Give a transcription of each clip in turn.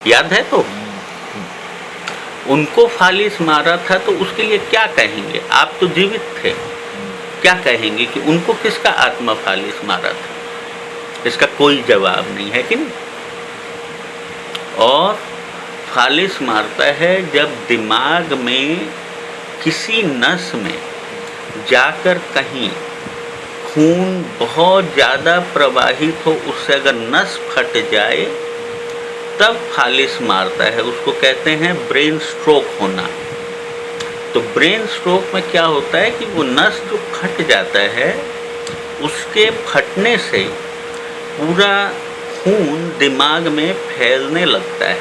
याद है तो? उनको फालिस मारा था तो उसके लिए क्या कहेंगे? आप तो जीवित थे, क्या कहेंगे कि उनको किसका आत्मा फालिस मारा था? इसका कोई जवाब नहीं है कि नहीं। और फालिस मारता है जब दिमाग में किसी नस में जाकर कहीं खून बहुत ज़्यादा प्रवाहित हो, उससे अगर नस फट जाए तब फालिस मारता है। उसको कहते हैं ब्रेन स्ट्रोक होना। तो ब्रेन स्ट्रोक में क्या होता है कि वो नस जो फट जाता है, उसके फटने से पूरा खून दिमाग में फैलने लगता है,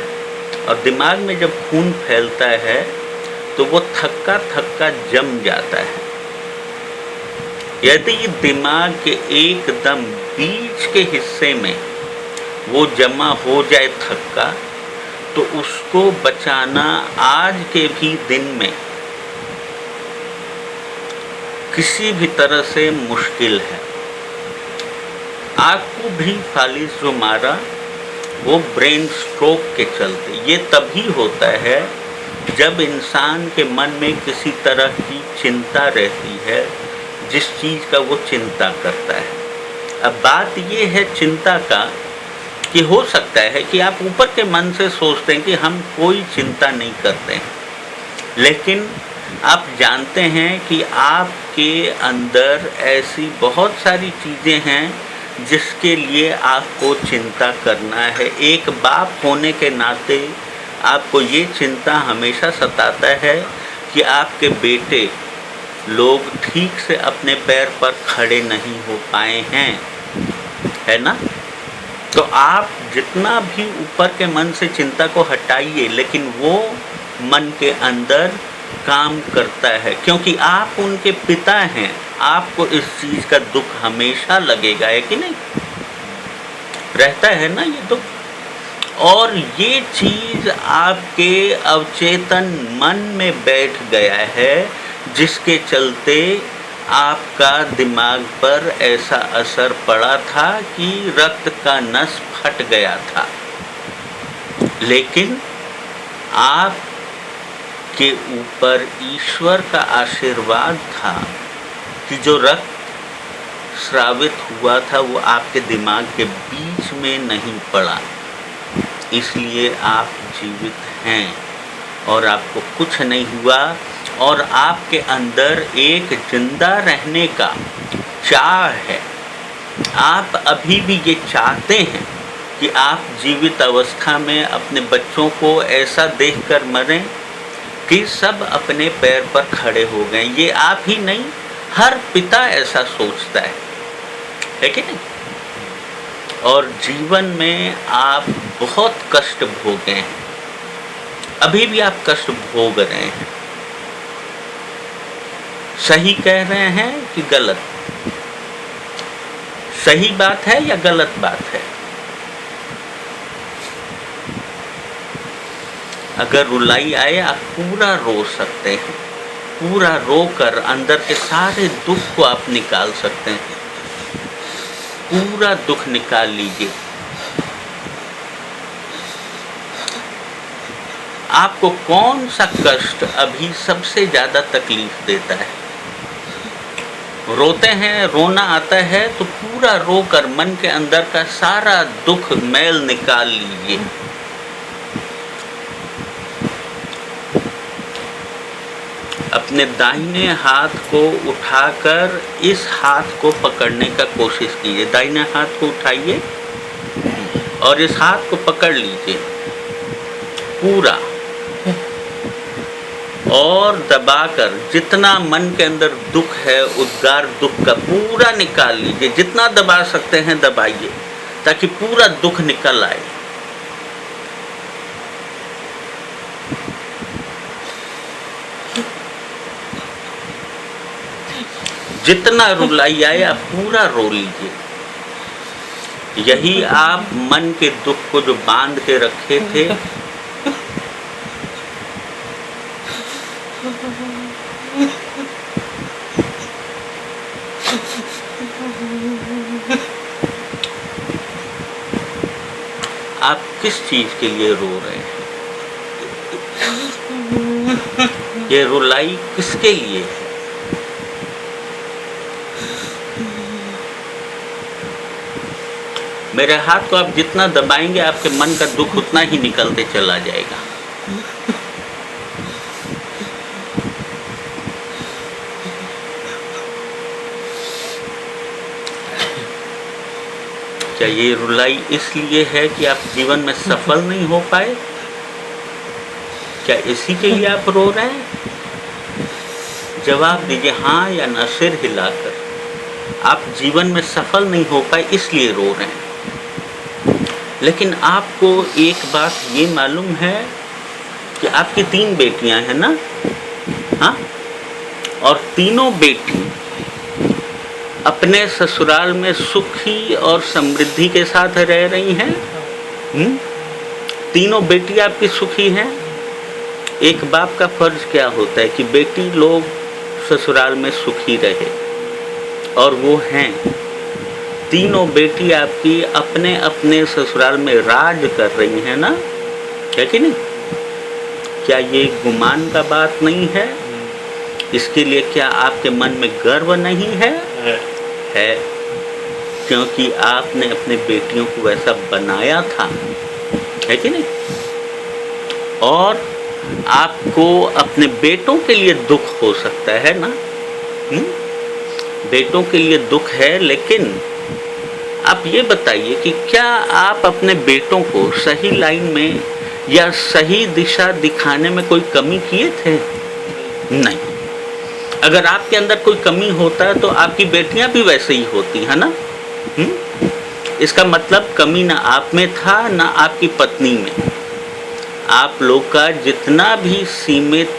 और दिमाग में जब खून फैलता है तो वो थक्का थक्का जम जाता है। यदि दिमाग के एकदम बीच के हिस्से में वो जमा हो जाए थक्का, तो उसको बचाना आज के भी दिन में किसी भी तरह से मुश्किल है। आपको भी फालिस जो मारा वो ब्रेन स्ट्रोक के चलते। ये तभी होता है जब इंसान के मन में किसी तरह की चिंता रहती है, जिस चीज़ का वो चिंता करता है। अब बात ये है चिंता का कि हो सकता है कि आप ऊपर के मन से सोचते हैं कि हम कोई चिंता नहीं करते हैं, लेकिन आप जानते हैं कि आपके अंदर ऐसी बहुत सारी चीज़ें हैं जिसके लिए आपको चिंता करना है। एक बाप होने के नाते आपको ये चिंता हमेशा सताता है कि आपके बेटे लोग ठीक से अपने पैर पर खड़े नहीं हो पाए हैं, है ना? तो आप जितना भी ऊपर के मन से चिंता को हटाइए, लेकिन वो मन के अंदर काम करता है, क्योंकि आप उनके पिता हैं। आपको इस चीज़ का दुख हमेशा लगेगा, है कि नहीं? रहता है ना ये दुख। और ये चीज़ आपके अवचेतन मन में बैठ गया है, जिसके चलते आपका दिमाग पर ऐसा असर पड़ा था कि रक्त का नस फट गया था। लेकिन आप के ऊपर ईश्वर का आशीर्वाद था कि जो रक्त स्रावित हुआ था वो आपके दिमाग के बीच में नहीं पड़ा, इसलिए आप जीवित हैं और आपको कुछ नहीं हुआ। और आपके अंदर एक जिंदा रहने का चाह है। आप अभी भी ये चाहते हैं कि आप जीवित अवस्था में अपने बच्चों को ऐसा देखकर मरें कि सब अपने पैर पर खड़े हो गए। ये आप ही नहीं, हर पिता ऐसा सोचता है कि नहीं? और जीवन में आप बहुत कष्ट भोगे हैं, अभी भी आप कष्ट भोग रहे हैं। सही कह रहे हैं कि गलत? सही बात है या गलत बात है? अगर रुलाई आए, आप पूरा रो सकते हैं, पूरा रोकर अंदर के सारे दुख को आप निकाल सकते हैं। पूरा दुख निकाल लीजिए। आपको कौन सा कष्ट अभी सबसे ज़्यादा तकलीफ देता है? रोते हैं, रोना आता है तो पूरा रोकर मन के अंदर का सारा दुख मैल निकाल लीजिए। अपने दाहिने हाथ को उठाकर इस हाथ को पकड़ने का कोशिश कीजिए। दाहिने हाथ को उठाइए और इस हाथ को पकड़ लीजिए पूरा, और दबाकर जितना मन के अंदर दुख है, उद्गार दुख का पूरा निकाल लीजिए। जितना दबा सकते हैं दबाइए ताकि पूरा दुख निकल आए। जितना रुलाई आए आप पूरा रो लीजिए। यही आप मन के दुख को जो बांध के रखे थे, आप किस चीज के लिए रो रहे हैं? ये रुलाई किसके लिए है? मेरे हाथ को आप जितना दबाएंगे आपके मन का दुख उतना ही निकलते चला जाएगा। क्या ये रुलाई इसलिए है कि आप जीवन में सफल नहीं हो पाए? क्या इसी के लिए आप रो रहे हैं? जवाब दीजिए हाँ या ना सिर हिलाकर। आप जीवन में सफल नहीं हो पाए इसलिए रो रहे हैं। लेकिन आपको एक बात ये मालूम है कि आपकी 3 बेटियां हैं ना? हाँ, और तीनों बेटी अपने ससुराल में सुखी और समृद्धि के साथ रह रही हैं। तीनों बेटी आपकी सुखी हैं। एक बाप का फर्ज क्या होता है कि बेटी लोग ससुराल में सुखी रहे, और वो हैं। तीनों बेटी आपकी अपने अपने ससुराल में राज कर रही हैं ना, है कि नहीं? क्या ये गुमान का बात नहीं है? इसके लिए क्या आपके मन में गर्व नहीं है? है, क्योंकि आपने अपने बेटियों को वैसा बनाया था, है कि नहीं? और आपको अपने बेटों के लिए दुख हो सकता है ना? बेटों के लिए दुख है, लेकिन आप ये बताइए कि क्या आप अपने बेटों को सही लाइन में या सही दिशा दिखाने में कोई कमी किए थे? नहीं। अगर आपके अंदर कोई कमी होता है तो आपकी बेटियां भी वैसे ही होती है ना? इसका मतलब कमी ना आप में था ना आपकी पत्नी में। आप लोग का जितना भी सीमित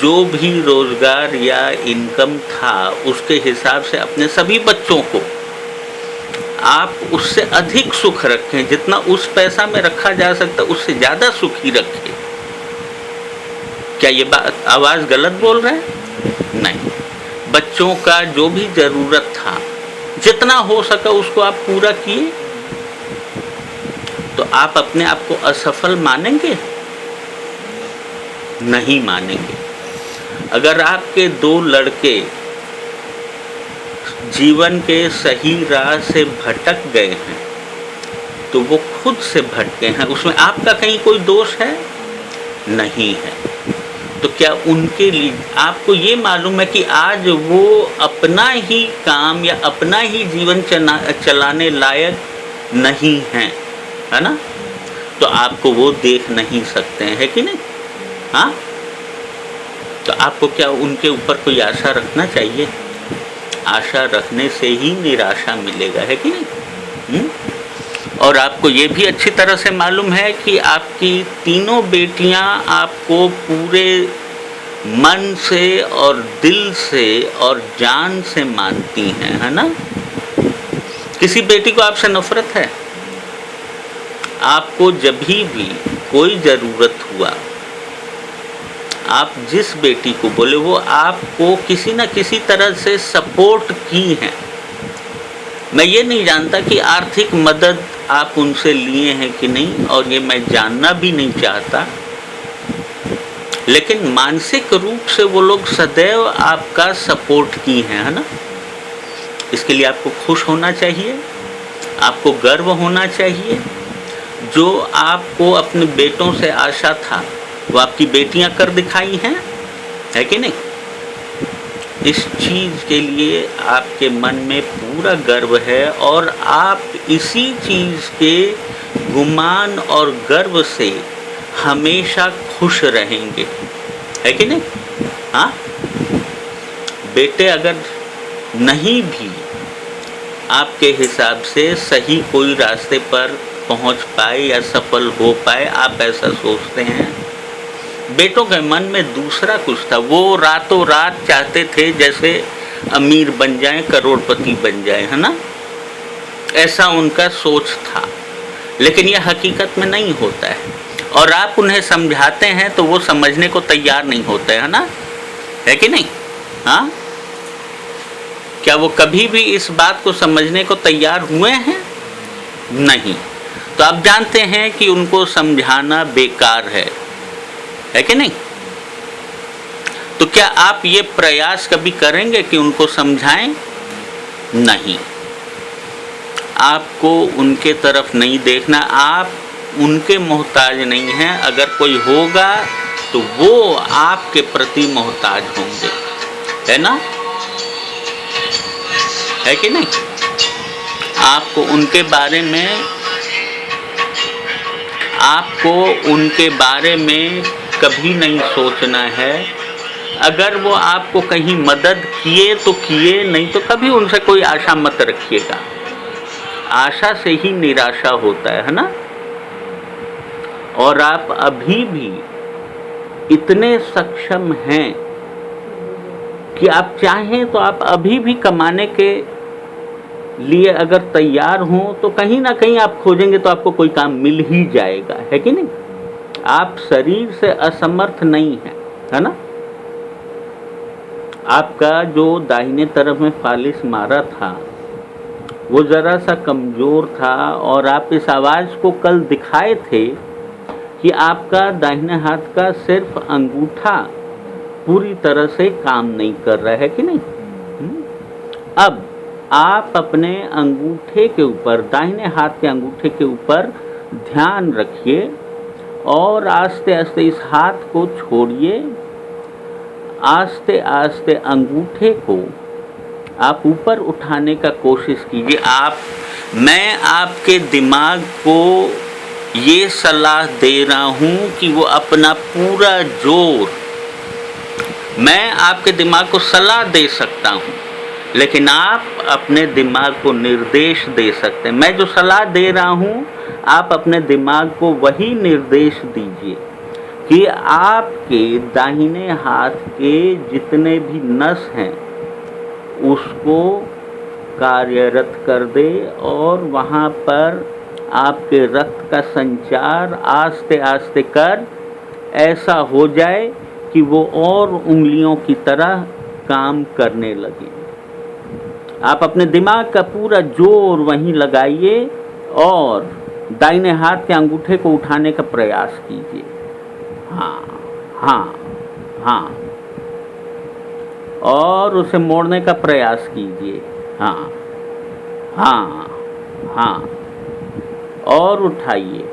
जो भी रोजगार या इनकम था उसके हिसाब से अपने सभी बच्चों को आप उससे अधिक सुख रखें। जितना उस पैसा में रखा जा सकता उससे ज़्यादा सुखी रखें। क्या ये बात आवाज़ गलत बोल रहे हैं? नहीं। बच्चों का जो भी ज़रूरत था जितना हो सका उसको आप पूरा किए, तो आप अपने आप को असफल मानेंगे? नहीं मानेंगे। अगर आपके 2 लड़के जीवन के सही राह से भटक गए हैं तो वो खुद से भटके हैं, उसमें आपका कहीं कोई दोष है? नहीं है। तो क्या उनके लिए आपको ये मालूम है कि आज वो अपना ही काम या अपना ही जीवन चलाने लायक नहीं हैं, है ना? तो आपको वो देख नहीं सकते हैं, है कि नहीं? हाँ, तो आपको क्या उनके ऊपर कोई आशा रखना चाहिए? आशा रखने से ही निराशा मिलेगा, है कि नहीं? और आपको ये भी अच्छी तरह से मालूम है कि आपकी तीनों बेटियां आपको पूरे मन से और दिल से और जान से मानती हैं, है ना? किसी बेटी को आपसे नफरत है? आपको जब भी कोई ज़रूरत हुआ आप जिस बेटी को बोले वो आपको किसी न किसी तरह से सपोर्ट की है। मैं ये नहीं जानता कि आर्थिक मदद आप उनसे लिए हैं कि नहीं, और ये मैं जानना भी नहीं चाहता, लेकिन मानसिक रूप से वो लोग सदैव आपका सपोर्ट की हैं, है ना? इसके लिए आपको खुश होना चाहिए, आपको गर्व होना चाहिए। जो आपको अपने बेटों से आशा था वो आपकी बेटियां कर दिखाई हैं, है कि नहीं? इस चीज़ के लिए आपके मन में पूरा गर्व है, और आप इसी चीज़ के गुमान और गर्व से हमेशा खुश रहेंगे, है कि नहीं? हाँ, बेटे अगर नहीं भी आपके हिसाब से सही कोई रास्ते पर पहुंच पाए या सफल हो पाए, आप ऐसा सोचते हैं। बेटों के मन में दूसरा कुछ था, वो रातों रात चाहते थे जैसे अमीर बन जाएं, करोड़पति बन जाएं, है ना? ऐसा उनका सोच था, लेकिन यह हकीकत में नहीं होता है। और आप उन्हें समझाते हैं तो वो समझने को तैयार नहीं होते, है ना? है कि नहीं? हाँ, क्या वो कभी भी इस बात को समझने को तैयार हुए हैं? नहीं। तो आप जानते हैं कि उनको समझाना बेकार है कि नहीं? तो क्या आप ये प्रयास कभी करेंगे कि उनको समझाएं? नहीं, आपको उनके तरफ नहीं देखना, आप उनके मोहताज नहीं हैं। अगर कोई होगा तो वो आपके प्रति मोहताज होंगे, है ना? है कि नहीं? आपको उनके बारे में कभी नहीं सोचना है। अगर वो आपको कहीं मदद किए तो किए, नहीं तो कभी उनसे कोई आशा मत रखिएगा। आशा से ही निराशा होता है ना? और आप अभी भी इतने सक्षम हैं कि आप चाहें तो आप अभी भी कमाने के लिए अगर तैयार हों तो कहीं ना कहीं आप खोजेंगे तो आपको कोई काम मिल ही जाएगा, है कि नहीं? आप शरीर से असमर्थ नहीं हैं, है ना? आपका जो दाहिने तरफ में फालिस मारा था वो ज़रा सा कमज़ोर था, और आप इस आवाज़ को कल दिखाए थे कि आपका दाहिने हाथ का सिर्फ अंगूठा पूरी तरह से काम नहीं कर रहा है कि नहीं? अब आप अपने अंगूठे के ऊपर, दाहिने हाथ के अंगूठे के ऊपर ध्यान रखिए और आस्ते आस्ते इस हाथ को छोड़िए। आस्ते आस्ते अंगूठे को आप ऊपर उठाने का कोशिश कीजिए। मैं आपके दिमाग को ये सलाह दे रहा हूँ कि वो अपना पूरा जोर, मैं आपके दिमाग को सलाह दे सकता हूँ लेकिन आप अपने दिमाग को निर्देश दे सकते हैं। मैं जो सलाह दे रहा हूँ आप अपने दिमाग को वही निर्देश दीजिए कि आपके दाहिने हाथ के जितने भी नस हैं उसको कार्यरत कर दे और वहाँ पर आपके रक्त का संचार आस्ते आस्ते कर ऐसा हो जाए कि वो और उंगलियों की तरह काम करने लगे। आप अपने दिमाग का पूरा जोर वहीं लगाइए और दाहिने हाथ के अंगूठे को उठाने का प्रयास कीजिए। हाँ हाँ हाँ, और उसे मोड़ने का प्रयास कीजिए। हाँ हाँ हाँ, और उठाइए।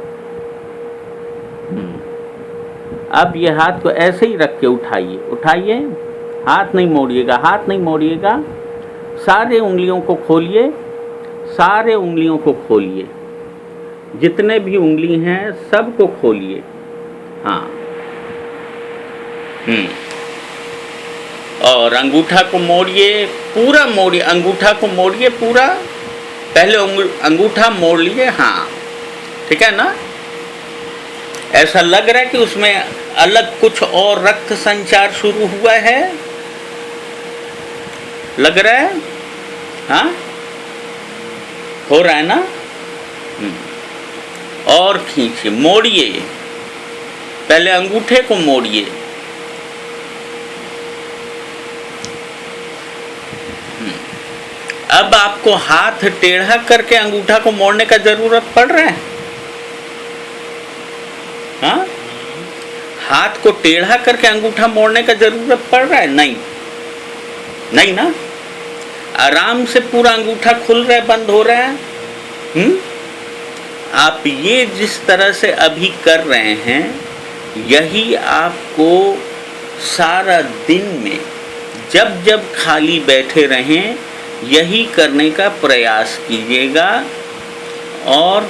अब ये हाथ को ऐसे ही रख के उठाइए, हाथ नहीं मोड़िएगा, हाथ नहीं मोड़िएगा। सारे उंगलियों को खोलिए, जितने भी उंगली हैं सबको खोलिए। हाँ, और अंगूठा को मोड़िए, पूरा मोड़िए, अंगूठा को मोड़िए पूरा। पहले अंगूठा मोड़ लीजिए। हाँ, ठीक है ना? ऐसा लग रहा है कि उसमें अलग कुछ और रक्त संचार शुरू हुआ है, लग रहा है? हाँ, हो रहा है ना? और खींचिए, मोड़िए, पहले अंगूठे को मोड़िए। अब आपको हाथ टेढ़ा करके अंगूठा को मोड़ने का जरूरत पड़ रहा है? हाँ, हाथ को टेढ़ा करके अंगूठा मोड़ने का जरूरत पड़ रहा है? नहीं ना? आराम से पूरा अंगूठा खुल रहा है, बंद हो रहा है। आप ये जिस तरह से अभी कर रहे हैं, यही आपको सारा दिन में जब जब खाली बैठे रहें यही करने का प्रयास कीजिएगा। और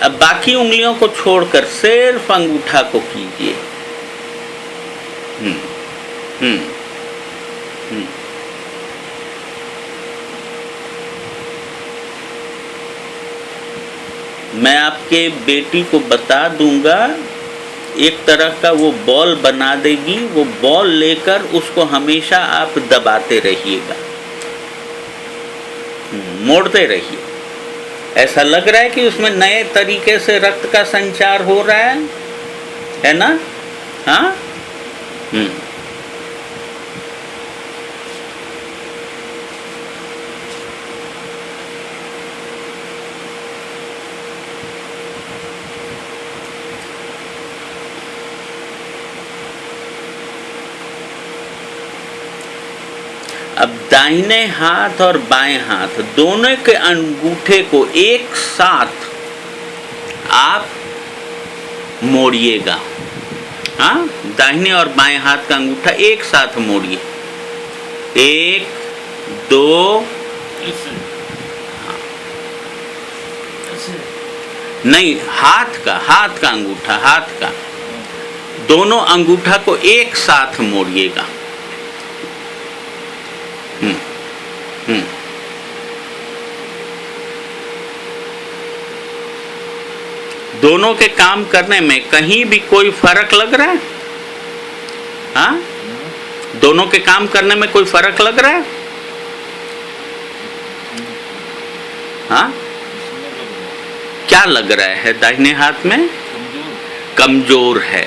अब बाकी उंगलियों को छोड़कर सिर्फ अंगूठा को कीजिए। मैं आपके बेटी को बता दूंगा, एक तरह का वो बॉल बना देगी, वो बॉल लेकर उसको हमेशा आप दबाते रहिएगा, मोड़ते रहिए। ऐसा लग रहा है कि उसमें नए तरीके से रक्त का संचार हो रहा है ना? हाँ, दाहिने हाथ और बाएं हाथ दोनों के अंगूठे को एक साथ आप मोड़िएगा। हाँ, दाहिने और बाएं हाथ का अंगूठा एक साथ मोड़िए। 1 2 नहीं, हाथ का अंगूठा, हाथ का दोनों अंगूठा को एक साथ मोड़िएगा। दोनों के काम करने में कहीं भी कोई फर्क लग रहा है? हाँ, दोनों के काम करने में कोई फर्क लग रहा है? हाँ, क्या लग रहा है? दाहिने हाथ में कमजोर है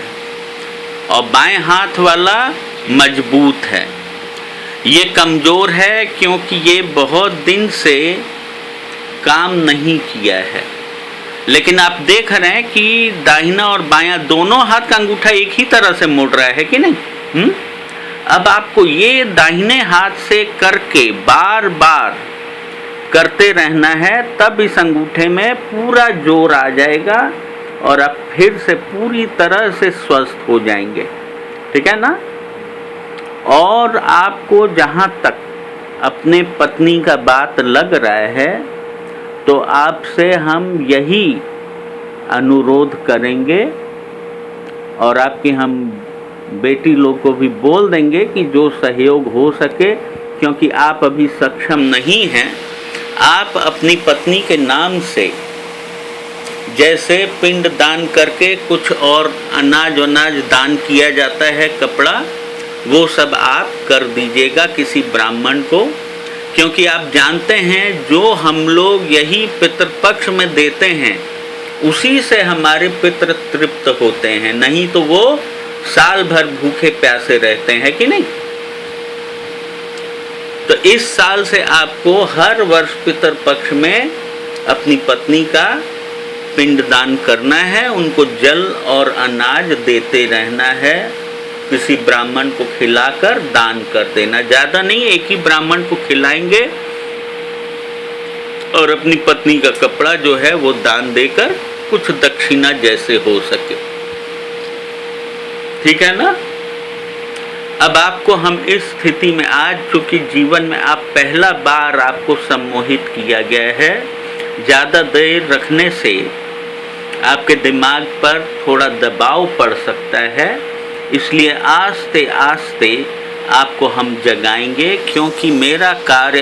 और बाएं हाथ वाला मजबूत है। ये कमजोर है क्योंकि ये बहुत दिन से काम नहीं किया है। लेकिन आप देख रहे हैं कि दाहिना और बायां दोनों हाथ का अंगूठा एक ही तरह से मुड़ रहा है कि नहीं? अब आपको ये दाहिने हाथ से करके बार बार करते रहना है, तब इस अंगूठे में पूरा जोर आ जाएगा और आप फिर से पूरी तरह से स्वस्थ हो जाएंगे। ठीक है ना? और आपको जहाँ तक अपने पत्नी का बात लग रहा है, तो आपसे हम यही अनुरोध करेंगे और आपकी हम बेटी लोग को भी बोल देंगे कि जो सहयोग हो सके, क्योंकि आप अभी सक्षम नहीं हैं, आप अपनी पत्नी के नाम से जैसे पिंड दान करके कुछ और अनाज दान किया जाता है, कपड़ा, वो सब आप कर दीजिएगा किसी ब्राह्मण को। क्योंकि आप जानते हैं जो हम लोग यही पितृपक्ष में देते हैं उसी से हमारे पितृ तृप्त होते हैं, नहीं तो वो साल भर भूखे प्यासे रहते हैं कि नहीं। तो इस साल से आपको हर वर्ष पितृपक्ष में अपनी पत्नी का पिंडदान करना है, उनको जल और अनाज देते रहना है, किसी ब्राह्मण को खिलाकर दान कर देना। ज़्यादा नहीं, एक ही ब्राह्मण को खिलाएंगे और अपनी पत्नी का कपड़ा जो है वो दान देकर कुछ दक्षिणा जैसे हो सके। ठीक है ना? अब आपको हम इस स्थिति में, आज चूंकि जीवन में आप पहला बार आपको सम्मोहित किया गया है, ज़्यादा देर रखने से आपके दिमाग पर थोड़ा दबाव पड़ सकता है, इसलिए आस्ते आस्ते आपको हम जगाएंगे, क्योंकि मेरा कार्य